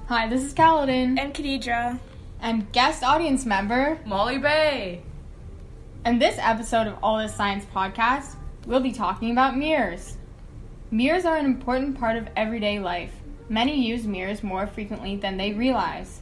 Hi, this is Caledon and Khadija and guest audience member Molly Bay. In this episode of All This Science Podcast, we'll be talking about mirrors. Mirrors are an important part of everyday life. Many use mirrors more frequently than they realize.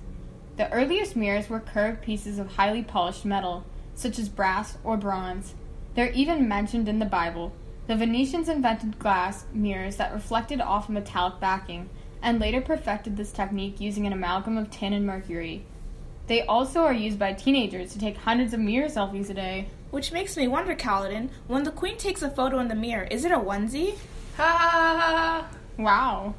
The earliest mirrors were curved pieces of highly polished metal, such as brass or bronze. They're even mentioned in the Bible. The Venetians invented glass mirrors that reflected off a metallic backing, and later perfected this technique using an amalgam of tin and mercury. They also are used by teenagers to take hundreds of mirror selfies a day. Which makes me wonder, Caledon, when the Queen takes a photo in the mirror, is it a onesie? Ha ha ha ha! Wow.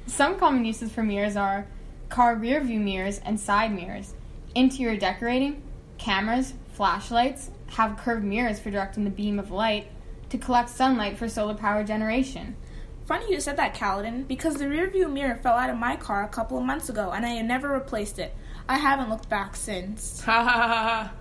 Some common uses for mirrors are car rear view mirrors and side mirrors, interior decorating, cameras, flashlights, have curved mirrors for directing the beam of light, to collect sunlight for solar power generation. Funny you said that, Caledon, because the rear view mirror fell out of my car a couple of months ago and I have never replaced it. I haven't looked back since. Ha ha ha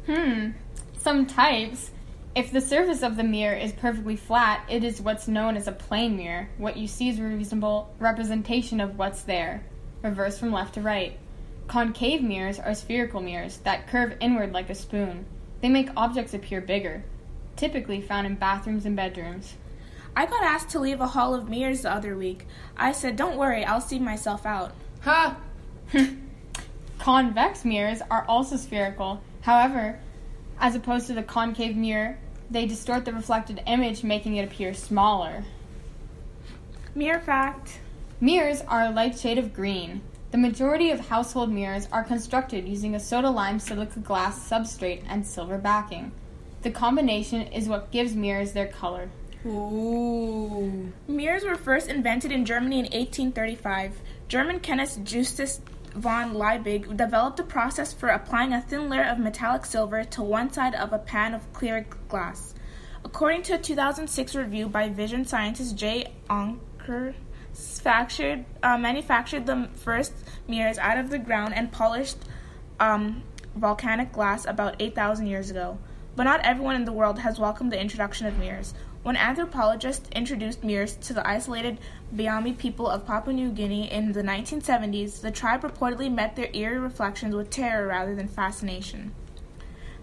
ha! Some types. If the surface of the mirror is perfectly flat, it is what's known as a plane mirror. What you see is a reasonable representation of what's there, reversed from left to right. Concave mirrors are spherical mirrors that curve inward like a spoon. They make objects appear bigger, typically found in bathrooms and bedrooms. I got asked to leave a hall of mirrors the other week. I said, don't worry, I'll see myself out. Ha! Convex mirrors are also spherical. However, as opposed to the concave mirror, they distort the reflected image, making it appear smaller. Mirror fact. Mirrors are a light shade of green. The majority of household mirrors are constructed using a soda-lime silica glass substrate and silver backing. The combination is what gives mirrors their color. Ooh. Mirrors were first invented in Germany in 1835. German chemist Justus von Liebig developed a process for applying a thin layer of metallic silver to one side of a pan of clear glass. According to a 2006 review by vision scientist J. Onker, manufactured the first mirrors out of the ground and polished volcanic glass about 8,000 years ago. But not everyone in the world has welcomed the introduction of mirrors. When anthropologists introduced mirrors to the isolated Biami people of Papua New Guinea in the 1970s, the tribe reportedly met their eerie reflections with terror rather than fascination.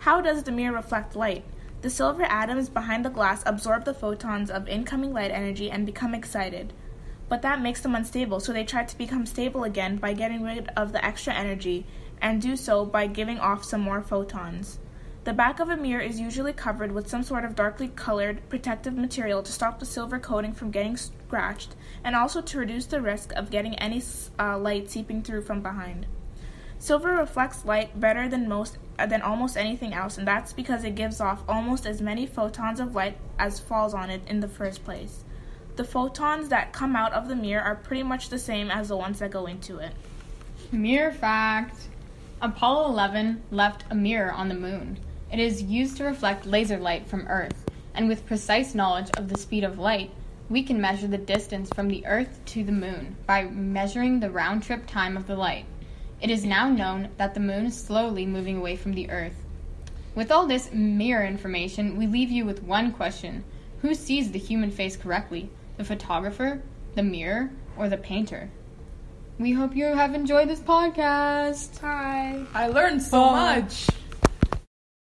How does the mirror reflect light? The silver atoms behind the glass absorb the photons of incoming light energy and become excited. But that makes them unstable, so they try to become stable again by getting rid of the extra energy, and do so by giving off some more photons. The back of a mirror is usually covered with some sort of darkly colored protective material to stop the silver coating from getting scratched, and also to reduce the risk of getting any light seeping through from behind. Silver reflects light better than almost anything else, and that's because it gives off almost as many photons of light as falls on it in the first place. The photons that come out of the mirror are pretty much the same as the ones that go into it. Mirror fact. Apollo 11 left a mirror on the moon. It is used to reflect laser light from Earth, and with precise knowledge of the speed of light, we can measure the distance from the Earth to the moon by measuring the round-trip time of the light. It is now known that the moon is slowly moving away from the Earth. With all this mirror information, we leave you with one question. Who sees the human face correctly? The photographer, the mirror, or the painter? We hope you have enjoyed this podcast. Hi. I learned so much.